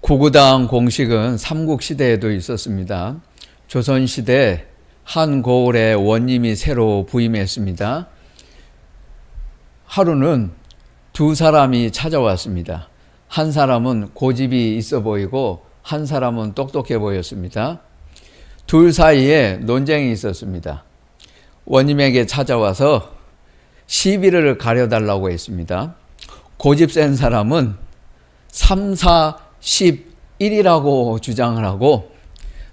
구구당 공식은 삼국시대에도 있었습니다. 조선시대 한고을에 원님이 새로 부임했습니다. 하루는 두 사람이 찾아왔습니다. 한 사람은 고집이 있어 보이고 한 사람은 똑똑해 보였습니다. 둘 사이에 논쟁이 있었습니다. 원님에게 찾아와서 시비를 가려달라고 했습니다. 고집 센 사람은 3, 4, 11이라고 주장을 하고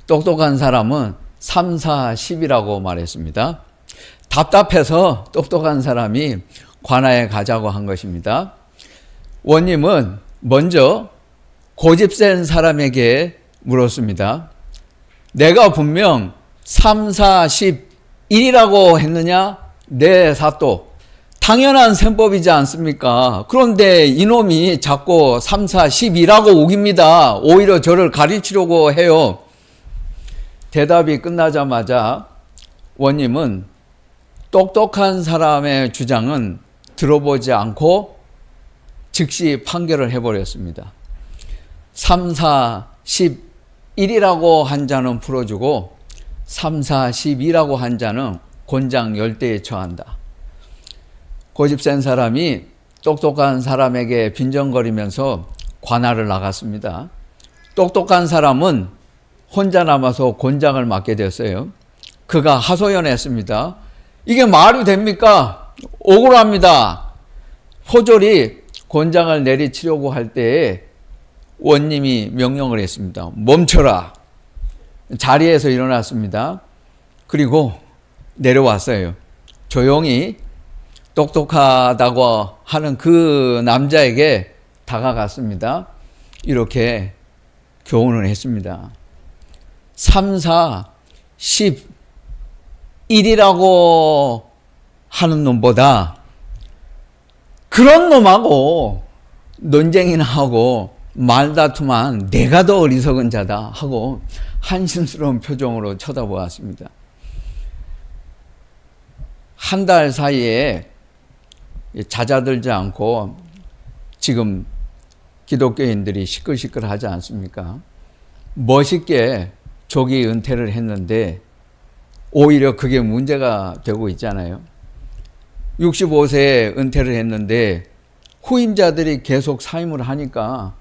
똑똑한 사람은 3, 4, 10이라고 말했습니다. 답답해서 똑똑한 사람이 관아에 가자고 한 것입니다. 원님은 먼저 고집 센 사람에게 물었습니다. 내가 분명 3, 4, 11이라고 했느냐? 네, 사또. 당연한 셈법이지 않습니까? 그런데 이놈이 자꾸 3, 4, 12라고 우깁니다. 오히려 저를 가르치려고 해요. 대답이 끝나자마자 원님은 똑똑한 사람의 주장은 들어보지 않고 즉시 판결을 해버렸습니다. 3, 4, 11이라고 한 자는 풀어주고 3, 4, 12라고 한 자는 곤장 열대에 처한다. 고집 센 사람이 똑똑한 사람에게 빈정거리면서 관아를 나갔습니다. 똑똑한 사람은 혼자 남아서 곤장을 맡게 됐어요. 그가 하소연했습니다. 이게 말이 됩니까? 억울합니다. 포졸이 곤장을 내리치려고 할 때에 원님이 명령을 했습니다. 멈춰라. 자리에서 일어났습니다. 그리고 내려왔어요. 조용히 똑똑하다고 하는 그 남자에게 다가갔습니다. 이렇게 교훈을 했습니다. 3, 4, 11이라고 하는 놈보다 그런 놈하고 논쟁이나 하고 말다툼한 내가 더 어리석은 자다 하고 한심스러운 표정으로 쳐다보았습니다. 한 달 사이에 잦아들지 않고 지금 기독교인들이 시끌시끌하지 않습니까? 멋있게 조기 은퇴를 했는데 오히려 그게 문제가 되고 있잖아요. 65세에 은퇴를 했는데 후임자들이 계속 사임을 하니까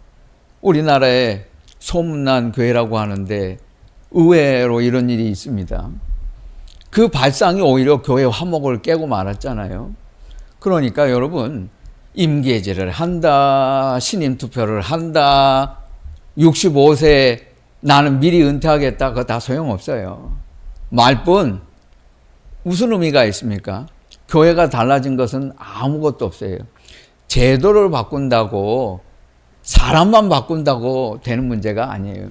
우리나라에 소문난 교회라고 하는데 의외로 이런 일이 있습니다. 그 발상이 오히려 교회 화목을 깨고 말았잖아요. 그러니까 여러분, 임계제를 한다, 신임 투표를 한다, 65세 나는 미리 은퇴하겠다, 그거 다 소용없어요. 말뿐 무슨 의미가 있습니까? 교회가 달라진 것은 아무것도 없어요. 제도를 바꾼다고, 사람만 바꾼다고 되는 문제가 아니에요.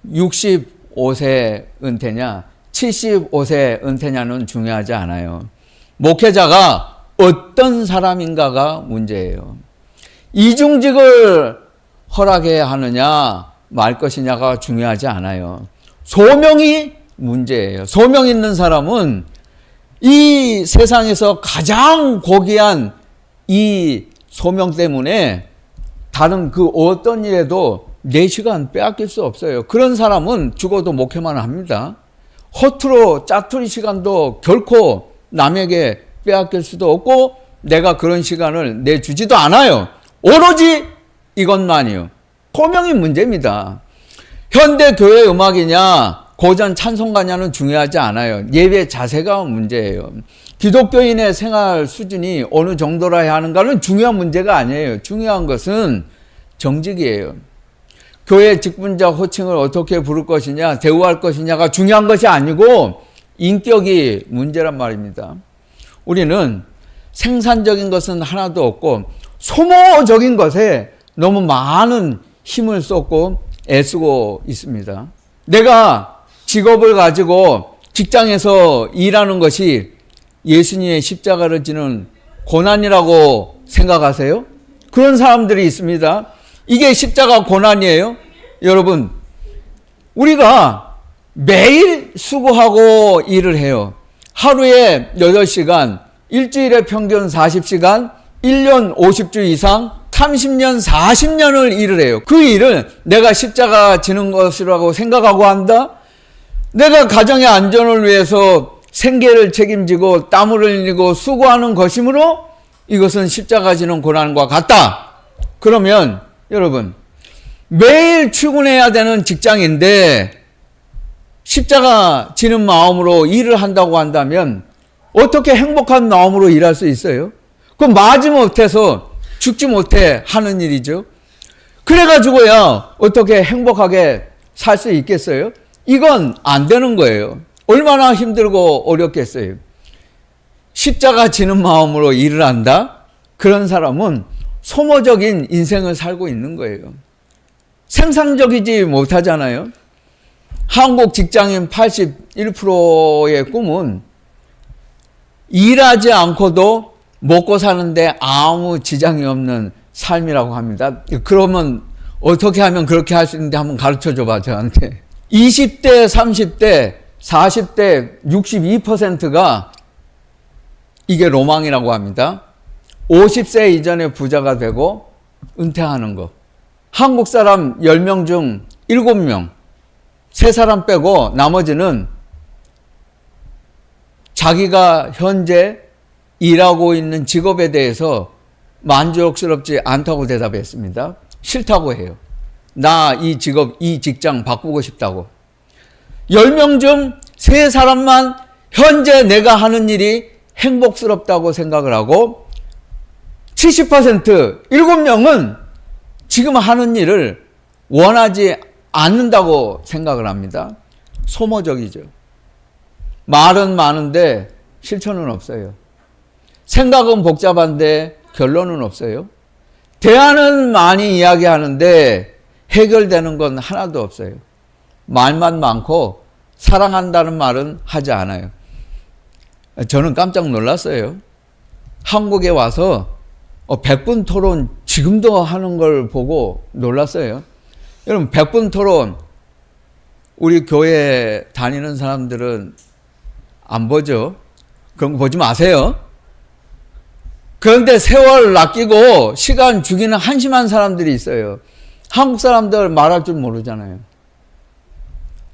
65세 은퇴냐, 75세 은퇴냐는 중요하지 않아요. 목회자가 어떤 사람인가가 문제예요. 이중직을 허락해야 하느냐 말 것이냐가 중요하지 않아요. 소명이 문제예요. 소명 있는 사람은 이 세상에서 가장 고귀한 이 소명 때문에 다른 그 어떤 일에도 내 시간 빼앗길 수 없어요. 그런 사람은 죽어도 목회만 합니다. 허투루 짜투리 시간도 결코 남에게 빼앗길 수도 없고 내가 그런 시간을 내주지도 않아요. 오로지 이것만이요. 소명이 문제입니다. 현대 교회 음악이냐 고전 찬송가냐는 중요하지 않아요. 예배 자세가 문제예요. 기독교인의 생활 수준이 어느 정도라 하는가는 중요한 문제가 아니에요. 중요한 것은 정직이에요. 교회 직분자 호칭을 어떻게 부를 것이냐, 대우할 것이냐가 중요한 것이 아니고 인격이 문제란 말입니다. 우리는 생산적인 것은 하나도 없고 소모적인 것에 너무 많은 힘을 쏟고 애쓰고 있습니다. 내가 직업을 가지고 직장에서 일하는 것이 예수님의 십자가를 지는 고난이라고 생각하세요? 그런 사람들이 있습니다. 이게 십자가 고난이에요? 여러분, 우리가 매일 수고하고 일을 해요. 하루에 8시간, 일주일에 평균 40시간, 1년 50주 이상 30년, 40년을 일을 해요. 그 일을 내가 십자가 지는 것이라고 생각하고 한다? 내가 가정의 안전을 위해서 생계를 책임지고 땀을 흘리고 수고하는 것이므로 이것은 십자가 지는 고난과 같다. 그러면 여러분, 매일 출근해야 되는 직장인데 십자가 지는 마음으로 일을 한다고 한다면 어떻게 행복한 마음으로 일할 수 있어요? 그건 마지못해서 죽지 못해 하는 일이죠. 그래가지고야 어떻게 행복하게 살 수 있겠어요? 이건 안 되는 거예요. 얼마나 힘들고 어렵겠어요. 십자가 지는 마음으로 일을 한다? 그런 사람은 소모적인 인생을 살고 있는 거예요. 생산적이지 못하잖아요. 한국 직장인 81%의 꿈은 일하지 않고도 먹고 사는데 아무 지장이 없는 삶이라고 합니다. 그러면 어떻게 하면 그렇게 할 수 있는데 한번 가르쳐 줘봐, 저한테. 20대, 30대, 40대 62%가 이게 로망이라고 합니다. 50세 이전에 부자가 되고 은퇴하는 거. 한국 사람 10명 중 7명, 3사람 빼고 나머지는 자기가 현재 일하고 있는 직업에 대해서 만족스럽지 않다고 대답했습니다. 싫다고 해요. 나 이 직업, 이 직장 바꾸고 싶다고. 10명 중 3사람만 현재 내가 하는 일이 행복스럽다고 생각을 하고 70%, 7명은 지금 하는 일을 원하지 않는다고 생각을 합니다. 소모적이죠. 말은 많은데 실천은 없어요. 생각은 복잡한데 결론은 없어요. 대안은 많이 이야기하는데 해결되는 건 하나도 없어요. 말만 많고 사랑한다는 말은 하지 않아요. 저는 깜짝 놀랐어요. 한국에 와서 100분 토론 지금도 하는 걸 보고 놀랐어요. 여러분, 100분 토론 우리 교회 다니는 사람들은 안 보죠. 그런 거 보지 마세요. 그런데 세월 낚이고 시간 죽이는 한심한 사람들이 있어요. 한국 사람들 말할 줄 모르잖아요.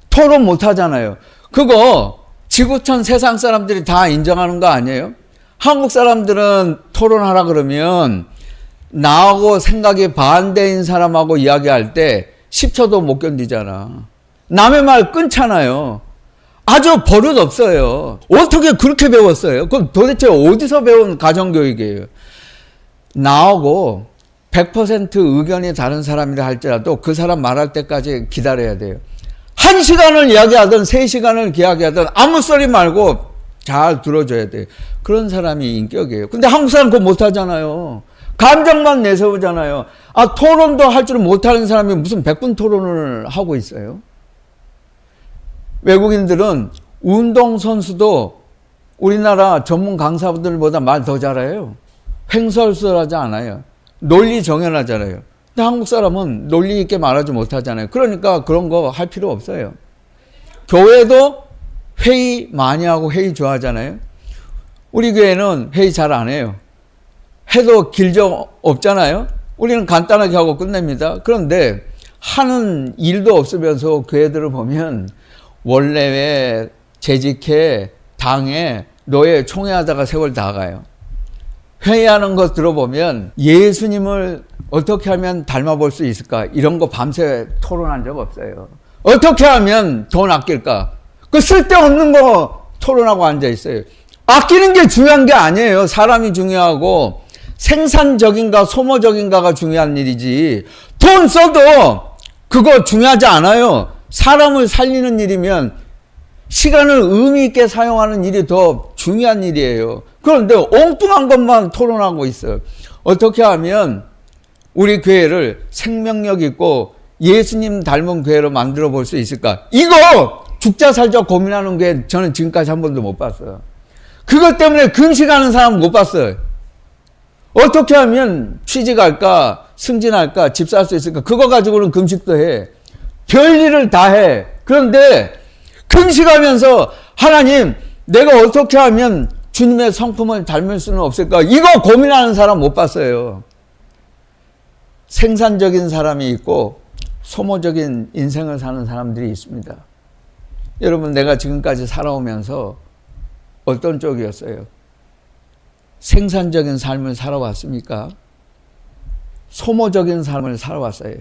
토론 못 하잖아요. 그거 지구촌 세상 사람들이 다 인정하는 거 아니에요? 한국 사람들은 토론하라 그러면 나하고 생각이 반대인 사람하고 이야기할 때 10초도 못 견디잖아. 남의 말 끊잖아요. 아주 버릇 없어요. 어떻게 그렇게 배웠어요? 그럼 도대체 어디서 배운 가정교육이에요? 나하고 100% 의견이 다른 사람이라 할지라도 그 사람 말할 때까지 기다려야 돼요. 1시간을 이야기하든 3시간을 이야기하든 아무 소리 말고 잘 들어줘야 돼요. 그런 사람이 인격이에요. 근데 한국 사람 그거 못하잖아요. 감정만 내세우잖아요. 토론도 할 줄 못하는 사람이 무슨 100분 토론을 하고 있어요? 외국인들은 운동선수도 우리나라 전문 강사분들보다 말 더 잘해요. 횡설수설하지 않아요. 논리 정연하잖아요. 근데 한국 사람은 논리 있게 말하지 못하잖아요. 그러니까 그런 거 할 필요 없어요. 교회도 회의 많이 하고 회의 좋아하잖아요. 우리 교회는 회의 잘 안 해요. 해도 길적 없잖아요. 우리는 간단하게 하고 끝냅니다. 그런데 하는 일도 없으면서 교회들을 보면 원래 왜 재직해, 당해, 노예, 총회하다가 세월 다 가요. 회의하는 거 들어보면 예수님을 어떻게 하면 닮아볼 수 있을까? 이런 거 밤새 토론한 적 없어요. 어떻게 하면 돈 아낄까? 그 쓸데없는 거 토론하고 앉아 있어요. 아끼는 게 중요한 게 아니에요. 사람이 중요하고 생산적인가 소모적인가가 중요한 일이지. 돈 써도 그거 중요하지 않아요. 사람을 살리는 일이면 시간을 의미 있게 사용하는 일이 더 중요한 일이에요. 그런데 엉뚱한 것만 토론하고 있어요. 어떻게 하면 우리 교회를 생명력 있고 예수님 닮은 교회로 만들어 볼 수 있을까? 이거 죽자 살자 고민하는 게 저는 지금까지 한 번도 못 봤어요. 그것 때문에 금식하는 사람 못 봤어요. 어떻게 하면 취직할까, 승진할까, 집 살 수 있을까? 그거 가지고는 금식도 해. 별일을 다 해. 그런데 금식하면서 하나님, 내가 어떻게 하면 주님의 성품을 닮을 수는 없을까? 이거 고민하는 사람 못 봤어요. 생산적인 사람이 있고 소모적인 인생을 사는 사람들이 있습니다. 여러분, 내가 지금까지 살아오면서 어떤 쪽이었어요? 생산적인 삶을 살아왔습니까? 소모적인 삶을 살아왔어요?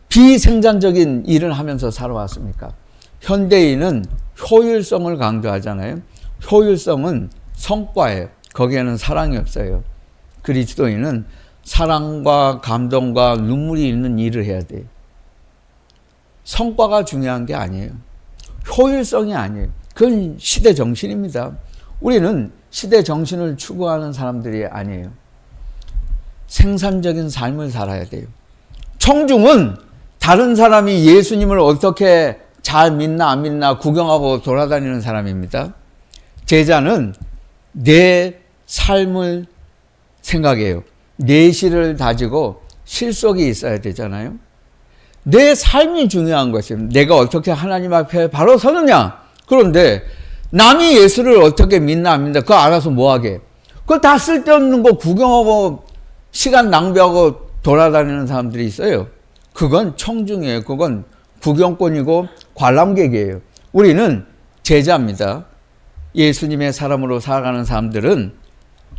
비생산적인 일을 하면서 살아왔습니까? 현대인은 효율성을 강조하잖아요. 효율성은 성과예요. 거기에는 사랑이 없어요. 그리스도인은 사랑과 감동과 눈물이 있는 일을 해야 돼요. 성과가 중요한 게 아니에요. 효율성이 아니에요. 그건 시대 정신입니다. 우리는 시대 정신을 추구하는 사람들이 아니에요. 생산적인 삶을 살아야 돼요. 청중은 다른 사람이 예수님을 어떻게 잘 믿나 안 믿나 구경하고 돌아다니는 사람입니다. 제자는 내 삶을 생각해요. 내실을 다지고 실속이 있어야 되잖아요. 내 삶이 중요한 것이에요. 내가 어떻게 하나님 앞에 바로 서느냐. 그런데 남이 예수를 어떻게 믿나 안 믿나 그거 알아서 뭐하게. 그거 다 쓸데없는 거 구경하고 시간 낭비하고 돌아다니는 사람들이 있어요. 그건 청중이에요. 그건 구경꾼이고 관람객이에요. 우리는 제자입니다. 예수님의 사람으로 살아가는 사람들은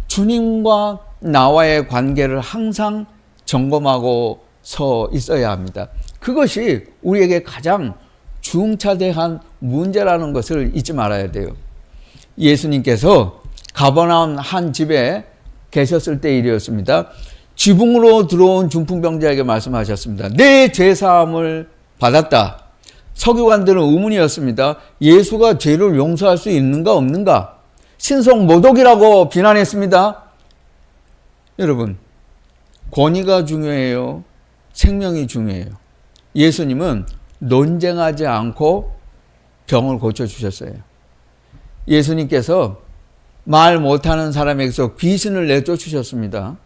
주님과 나와의 관계를 항상 점검하고 서 있어야 합니다. 그것이 우리에게 가장 중차대한 문제라는 것을 잊지 말아야 돼요. 예수님께서 가버나움 한 집에 계셨을 때 일이었습니다. 지붕으로 들어온 중풍병자에게 말씀하셨습니다. 내 죄사함을 받았다. 서기관들은 의문이었습니다. 예수가 죄를 용서할 수 있는가 없는가? 신성 모독이라고 비난했습니다. 여러분, 권위가 중요해요? 생명이 중요해요? 예수님은 논쟁하지 않고 병을 고쳐주셨어요. 예수님께서 말 못하는 사람에게서 귀신을 내쫓으셨습니다.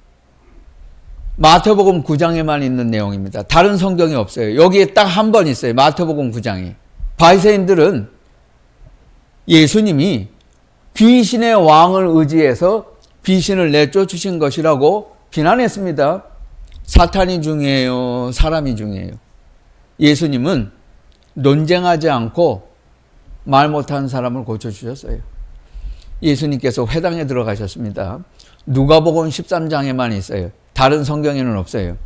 마태복음 9장에만 있는 내용입니다. 다른 성경이 없어요. 여기에 딱 한 번 있어요. 마태복음 9장에. 바리새인들은 예수님이 귀신의 왕을 의지해서 귀신을 내쫓으신 것이라고 비난했습니다. 사탄이 중요해요? 사람이 중요해요? 예수님은 논쟁하지 않고 말 못하는 사람을 고쳐주셨어요. 예수님께서 회당에 들어가셨습니다. 누가복음 13장에만 있어요. 다른 성경에는 없어요.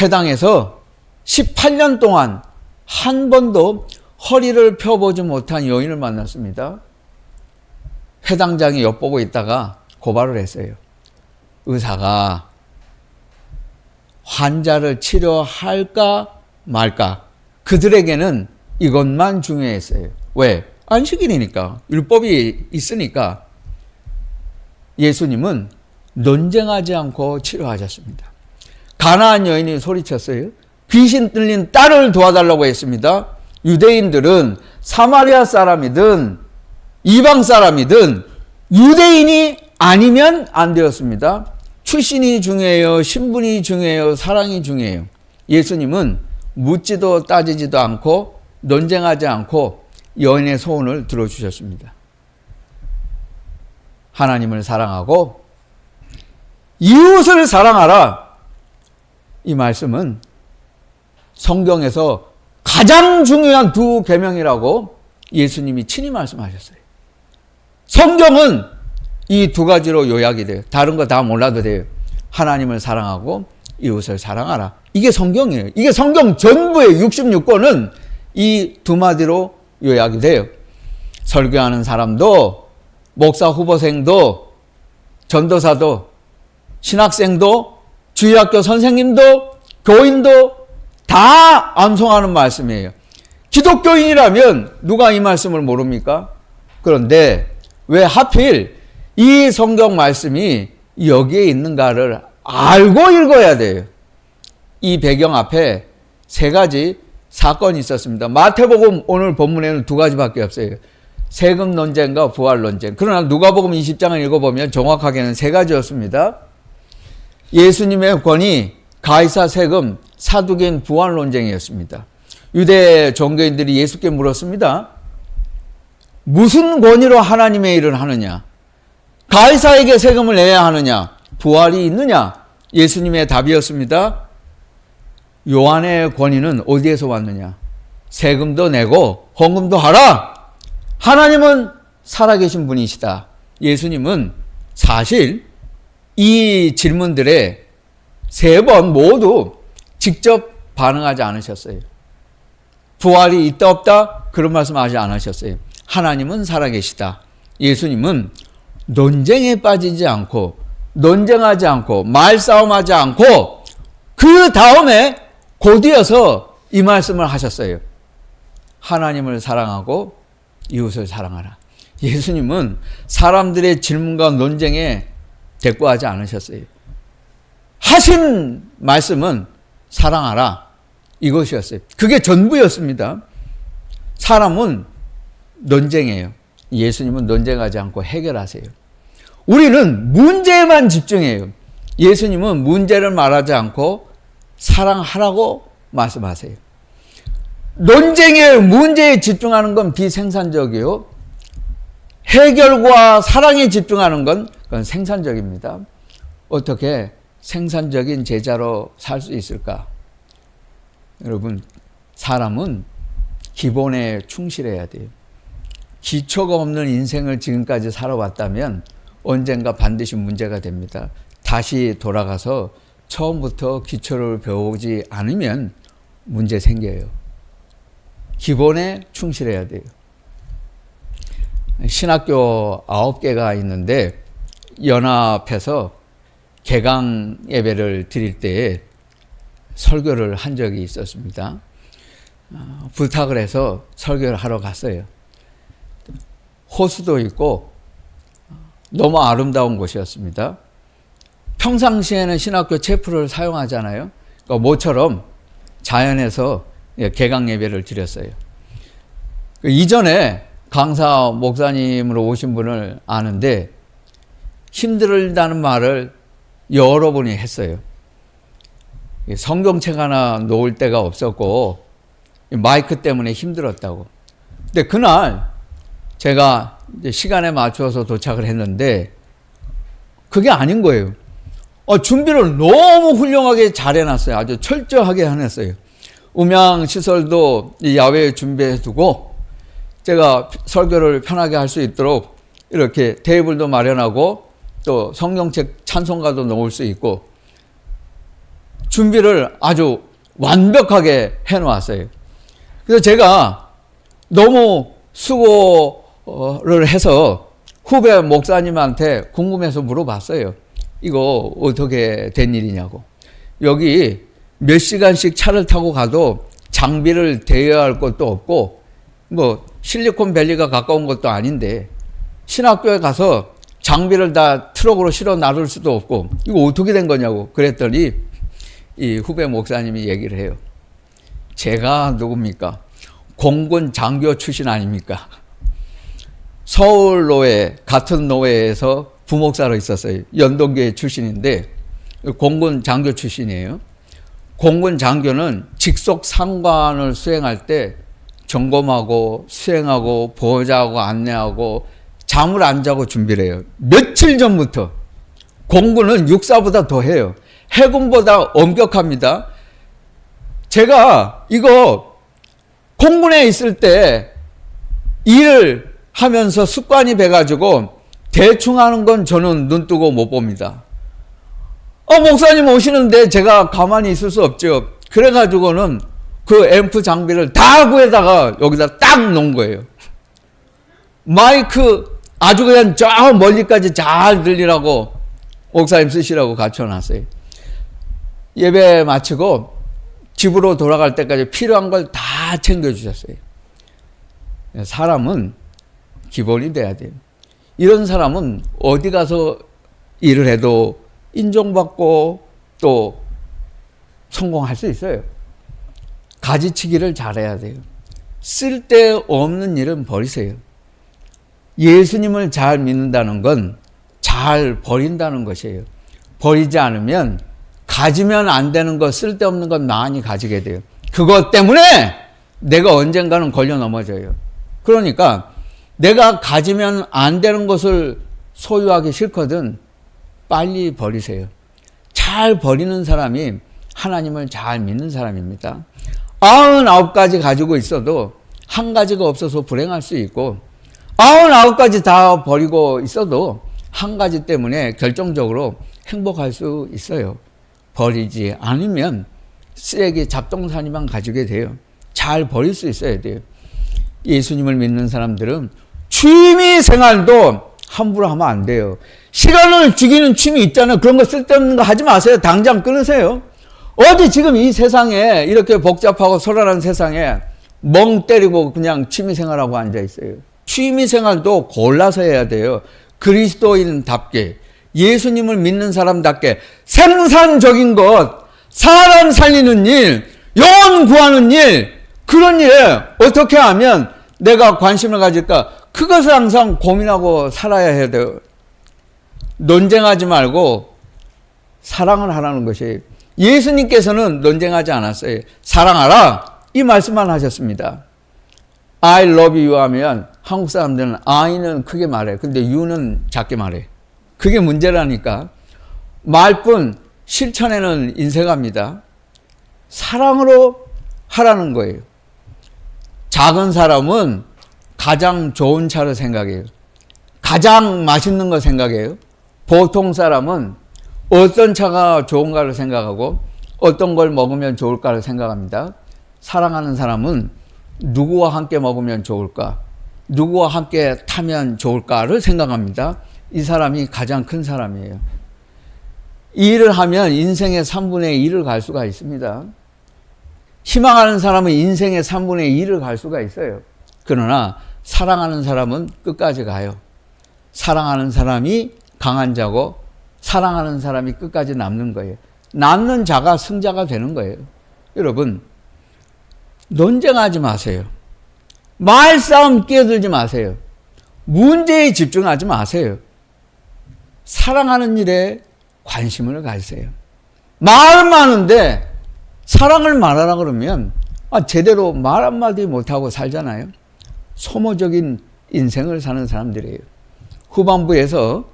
회당에서 18년 동안 한 번도 허리를 펴보지 못한 여인을 만났습니다. 회당장이 엿보고 있다가 고발을 했어요. 의사가 환자를 치료할까 말까. 그들에게는 이것만 중요했어요. 왜? 안식일이니까. 율법이 있으니까. 예수님은 논쟁하지 않고 치료하셨습니다. 가나안 여인이 소리쳤어요. 귀신 들린 딸을 도와달라고 했습니다. 유대인들은 사마리아 사람이든 이방 사람이든 유대인이 아니면 안 되었습니다. 출신이 중요해요? 신분이 중요해요? 사랑이 중요해요? 예수님은 묻지도 따지지도 않고 논쟁하지 않고 여인의 소원을 들어주셨습니다. 하나님을 사랑하고 이웃을 사랑하라. 이 말씀은 성경에서 가장 중요한 두 계명이라고 예수님이 친히 말씀하셨어요. 성경은 이 두 가지로 요약이 돼요. 다른 거 다 몰라도 돼요. 하나님을 사랑하고 이웃을 사랑하라. 이게 성경이에요. 이게 성경 전부의 66권은 이 두 마디로 요약이 돼요. 설교하는 사람도, 목사 후보생도, 전도사도, 신학생도, 주일학교 선생님도, 교인도 다 암송하는 말씀이에요. 기독교인이라면 누가 이 말씀을 모릅니까? 그런데 왜 하필 이 성경 말씀이 여기에 있는가를 알고 읽어야 돼요. 이 배경 앞에 세 가지 사건이 있었습니다. 마태복음 오늘 본문에는 두 가지밖에 없어요. 세금 논쟁과 부활 논쟁. 그러나 누가복음 20장을 읽어보면 정확하게는 세 가지였습니다. 예수님의 권위, 가이사 세금, 사두개인 부활 논쟁이었습니다. 유대 종교인들이 예수께 물었습니다. 무슨 권위로 하나님의 일을 하느냐? 가이사에게 세금을 내야 하느냐? 부활이 있느냐? 예수님의 답이었습니다. 요한의 권위는 어디에서 왔느냐? 세금도 내고 헌금도 하라. 하나님은 살아계신 분이시다. 예수님은 사실 이 질문들에 3번 모두 직접 반응하지 않으셨어요. 부활이 있다 없다? 그런 말씀하지 않으셨어요. 하나님은 살아계시다. 예수님은 논쟁에 빠지지 않고 논쟁하지 않고 말싸움하지 않고 그 다음에 곧이어서 이 말씀을 하셨어요. 하나님을 사랑하고 이웃을 사랑하라. 예수님은 사람들의 질문과 논쟁에 대꾸하지 않으셨어요. 하신 말씀은 사랑하라. 이것이었어요. 그게 전부였습니다. 사람은 논쟁해요. 예수님은 논쟁하지 않고 해결하세요. 우리는 문제에만 집중해요. 예수님은 문제를 말하지 않고 사랑하라고 말씀하세요. 논쟁에 문제에 집중하는 건 비생산적이요. 해결과 사랑에 집중하는 건 그건 생산적입니다. 어떻게 생산적인 제자로 살 수 있을까? 여러분, 사람은 기본에 충실해야 돼요. 기초가 없는 인생을 지금까지 살아왔다면 언젠가 반드시 문제가 됩니다. 다시 돌아가서 처음부터 기초를 배우지 않으면 문제 생겨요. 기본에 충실해야 돼요. 신학교 9개가 있는데 연합해서 개강 예배를 드릴 때에 설교를 한 적이 있었습니다. 부탁을 해서 설교를 하러 갔어요. 호수도 있고 너무 아름다운 곳이었습니다. 평상시에는 신학교 체프를 사용하잖아요. 그러니까 모처럼 자연에서 개강 예배를 드렸어요. 이전에 강사 목사님으로 오신 분을 아는데 힘들다는 말을 여러 분이 했어요. 성경책 하나 놓을 데가 없었고 마이크 때문에 힘들었다고. 근데 그날 제가 이제 시간에 맞춰서 도착을 했는데 그게 아닌 거예요. 준비를 너무 훌륭하게 잘 해놨어요. 아주 철저하게 해놨어요. 음향 시설도 야외에 준비해 두고 제가 설교를 편하게 할 수 있도록 이렇게 테이블도 마련하고 또 성경책 찬송가도 놓을 수 있고 준비를 아주 완벽하게 해놓았어요. 그래서 제가 너무 수고를 해서 후배 목사님한테 궁금해서 물어봤어요. 이거 어떻게 된 일이냐고. 여기 몇 시간씩 차를 타고 가도 장비를 대여할 할 것도 없고 뭐 실리콘밸리가 가까운 것도 아닌데 신학교에 가서 장비를 다 트럭으로 실어 놔둘 수도 없고 이거 어떻게 된 거냐고 그랬더니 이 후배 목사님이 얘기를 해요. 제가 누굽니까? 공군 장교 출신 아닙니까? 서울노회 같은 노회에서 부목사로 있었어요. 연동교회 출신인데 공군 장교 출신이에요. 공군 장교는 직속 상관을 수행할 때 점검하고 수행하고 보호자하고 안내하고 잠을 안 자고 준비를 해요. 며칠 전부터. 공군은 육사보다 더 해요. 해군보다 엄격합니다. 제가 이거 공군에 있을 때 일을 하면서 습관이 돼가지고 대충 하는 건 저는 눈 뜨고 못 봅니다. 목사님 오시는데 제가 가만히 있을 수 없죠. 그래가지고는 그 앰프 장비를 다 구해다가 여기다 딱 놓은 거예요. 마이크 아주 그냥 저 멀리까지 잘 들리라고 목사님 쓰시라고 갖춰놨어요. 예배 마치고 집으로 돌아갈 때까지 필요한 걸 다 챙겨주셨어요. 사람은 기본이 돼야 돼요. 이런 사람은 어디 가서 일을 해도 인정받고 또 성공할 수 있어요. 가지치기를 잘해야 돼요. 쓸데없는 일은 버리세요. 예수님을 잘 믿는다는 건 잘 버린다는 것이에요. 버리지 않으면 가지면 안 되는 것, 쓸데없는 것 많이 가지게 돼요. 그것 때문에 내가 언젠가는 걸려 넘어져요. 그러니까 내가 가지면 안 되는 것을 소유하기 싫거든 빨리 버리세요. 잘 버리는 사람이 하나님을 잘 믿는 사람입니다. 99가지 가지고 있어도 한 가지가 없어서 불행할 수 있고 99가지 다 버리고 있어도 한 가지 때문에 결정적으로 행복할 수 있어요. 버리지 않으면 쓰레기 잡동사니만 가지게 돼요. 잘 버릴 수 있어야 돼요. 예수님을 믿는 사람들은 취미 생활도 함부로 하면 안 돼요. 시간을 죽이는 취미 있잖아요. 그런 거 쓸데없는 거 하지 마세요. 당장 끊으세요. 어디 지금 이 세상에 이렇게 복잡하고 소란한 세상에 멍 때리고 그냥 취미 생활하고 앉아 있어요. 취미 생활도 골라서 해야 돼요. 그리스도인답게 예수님을 믿는 사람답게 생산적인 것, 사람 살리는 일, 영혼 구하는 일, 그런 일에 어떻게 하면 내가 관심을 가질까? 그것을 항상 고민하고 살아야 해야 돼요. 논쟁하지 말고 사랑을 하라는 것이, 예수님께서는 논쟁하지 않았어요. 사랑하라 이 말씀만 하셨습니다. I love you 하면 한국 사람들은 I는 크게 말해. 근데 You는 작게 말해. 그게 문제라니까. 말뿐 실천에는 인색합니다. 사랑으로 하라는 거예요. 작은 사람은 가장 좋은 차를 생각해요. 가장 맛있는 거 생각해요. 보통 사람은 어떤 차가 좋은가를 생각하고 어떤 걸 먹으면 좋을까를 생각합니다. 사랑하는 사람은 누구와 함께 먹으면 좋을까, 누구와 함께 타면 좋을까를 생각합니다. 이 사람이 가장 큰 사람이에요. 이 일을 하면 인생의 3분의 1을 갈 수가 있습니다. 희망하는 사람은 인생의 3분의 1을 갈 수가 있어요. 그러나 사랑하는 사람은 끝까지 가요. 사랑하는 사람이 강한 자고 사랑하는 사람이 끝까지 남는 거예요. 남는 자가 승자가 되는 거예요. 여러분, 논쟁하지 마세요. 말싸움 끼어들지 마세요. 문제에 집중하지 마세요. 사랑하는 일에 관심을 가지세요. 말 많은데 사랑을 말하라 그러면 제대로 말 한마디 못하고 살잖아요. 소모적인 인생을 사는 사람들이에요. 후반부에서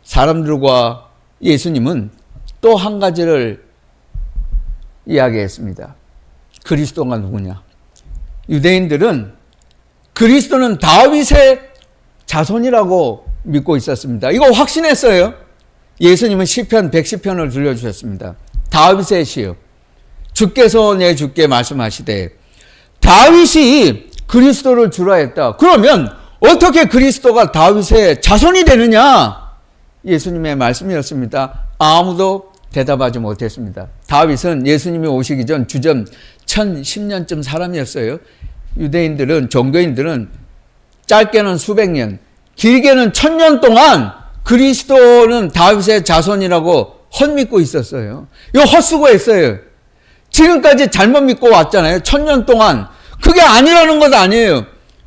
사람들과 예수님은 또 한 가지를 이야기했습니다. 그리스도가 누구냐? 유대인들은 그리스도는 다윗의 자손이라고 믿고 있었습니다. 이거 확신했어요. 예수님은 시편 110편을 들려주셨습니다. 다윗의 시요. 주께서 내 주께 말씀하시되 다윗이 그리스도를 주라 했다. 그러면 어떻게 그리스도가 다윗의 자손이 되느냐? 예수님의 말씀이었습니다. 아무도 대답하지 못했습니다. 다윗은 예수님이 오시기 전 주전 1010년쯤 사람이었어요. 유대인들은, 종교인들은 짧게는 수백 년, 길게는 1000년 동안 그리스도는 다윗의 자손이라고 헛믿고 있었어요. 이거 헛수고했어요. 지금까지 잘못 믿고 왔잖아요. 1000년 동안. 그게 아니라는 것 아니에요.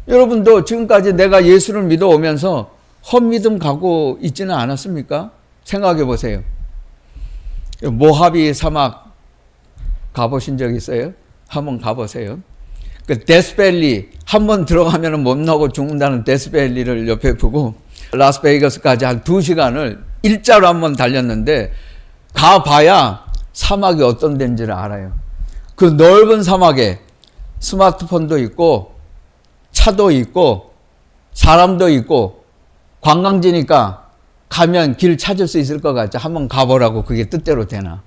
여러분도 지금까지 내가 예수를 믿어오면서 헛믿음 가고 있지는 않았습니까? 생각해 보세요. 모하비 사막 가보신 적 있어요? 한번 가보세요. 그 데스밸리 한번 들어가면 못 나오고 죽는다는 데스밸리를 옆에 보고 라스베이거스까지 한 2시간을 일자로 한번 달렸는데 가봐야 사막이 어떤 데인지를 알아요. 그 넓은 사막에 스마트폰도 있고 차도 있고 사람도 있고 관광지니까 가면 길 찾을 수 있을 것 같죠. 한번 가보라고 그게 뜻대로 되나?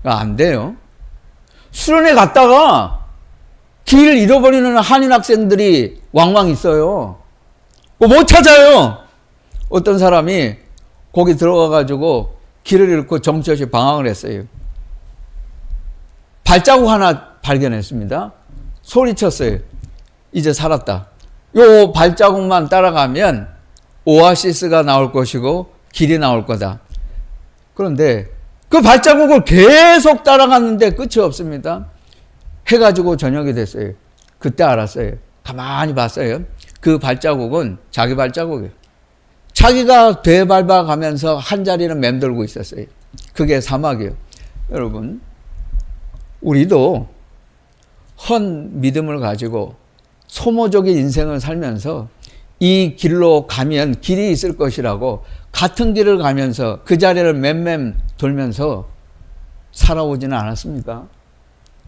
안 돼요. 수련회 갔다가 길 잃어버리는 한인 학생들이 왕왕 있어요. 못 찾아요. 어떤 사람이 거기 들어가가지고 길을 잃고 정처없이 방황을 했어요. 발자국 하나 발견했습니다. 소리쳤어요. 이제 살았다. 요 발자국만 따라가면 오아시스가 나올 것이고 길이 나올 거다. 그런데 그 발자국을 계속 따라갔는데 끝이 없습니다. 해가지고 저녁이 됐어요. 그때 알았어요. 가만히 봤어요. 그 발자국은 자기 발자국이에요. 자기가 되밟아가면서 한 자리는 맴돌고 있었어요. 그게 사막이에요. 여러분, 우리도 헛 믿음을 가지고 소모적인 인생을 살면서 이 길로 가면 길이 있을 것이라고 같은 길을 가면서 그 자리를 맴맴 돌면서 살아오지는 않았습니까?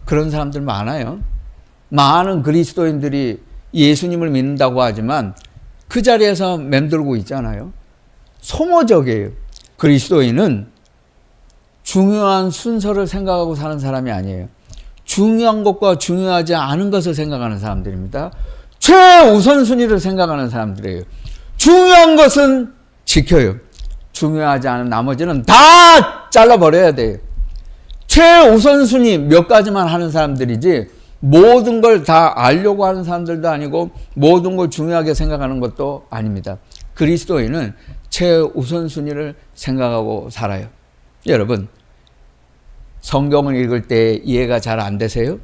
그런 사람들 많아요. 많은 그리스도인들이 예수님을 믿는다고 하지만 그 자리에서 맴돌고 있잖아요. 소모적이에요. 그리스도인은 중요한 순서를 생각하고 사는 사람이 아니에요. 중요한 것과 중요하지 않은 것을 생각하는 사람들입니다. 최우선순위를 생각하는 사람들이에요. 중요한 것은 지켜요. 중요하지 않은 나머지는 다 잘라버려야 돼요. 최우선순위 몇 가지만 하는 사람들이지 모든 걸 다 알려고 하는 사람들도 아니고 모든 걸 중요하게 생각하는 것도 아닙니다. 그리스도인은 최우선순위를 생각하고 살아요. 여러분, 성경을 읽을 때 이해가 잘 안 되세요?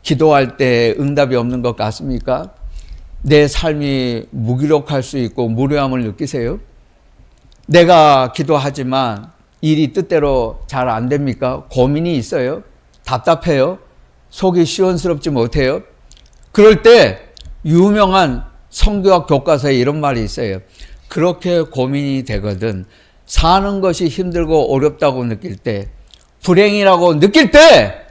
기도할 때 응답이 없는 것 같습니까? 내 삶이 무기력할 수 있고 무료함을 느끼세요? 내가 기도하지만 일이 뜻대로 잘 안 됩니까? 고민이 있어요? 답답해요? 속이 시원스럽지 못해요? 그럴 때 유명한 성경학 교과서에 이런 말이 있어요. 그렇게 고민이 되거든 사는 것이 힘들고 어렵다고 느낄 때, 불행이라고 느낄 때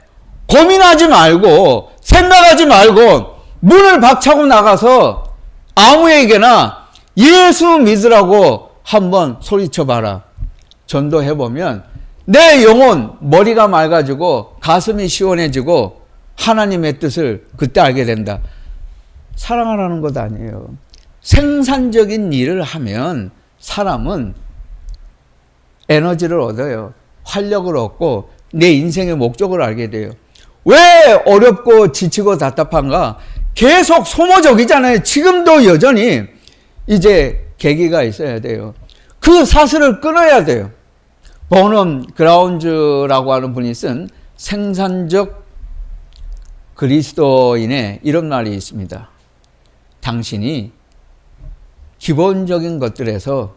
고민하지 말고 생각하지 말고 문을 박차고 나가서 아무에게나 예수 믿으라고 한번 소리쳐봐라. 전도해보면 내 영혼 머리가 맑아지고 가슴이 시원해지고 하나님의 뜻을 그때 알게 된다. 사랑하라는 것 아니에요. 생산적인 일을 하면 사람은 에너지를 얻어요. 활력을 얻고 내 인생의 목적을 알게 돼요. 왜 어렵고 지치고 답답한가? 계속 소모적이잖아요. 지금도 여전히 이제 계기가 있어야 돼요. 그 사슬을 끊어야 돼요. 버넌 그라운즈라고 하는 분이 쓴 생산적 그리스도인의 이런 말이 있습니다. 당신이 기본적인 것들에서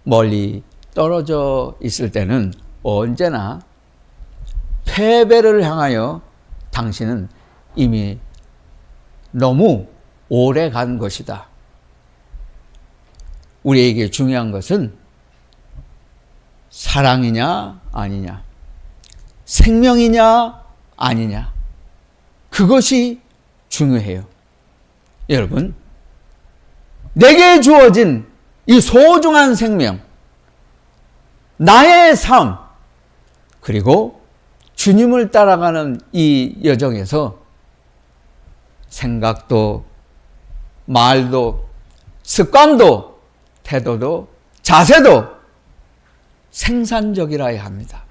멀리 떨어져 있을 때는 언제나 패배를 향하여 당신은 이미 너무 오래 간 것이다. 우리에게 중요한 것은 사랑이냐 아니냐, 생명이냐 아니냐, 그것이 중요해요. 여러분, 내게 주어진 이 소중한 생명, 나의 삶, 그리고 주님을 따라가는 이 여정에서 생각도, 말도, 습관도, 태도도, 자세도 생산적이라야 합니다.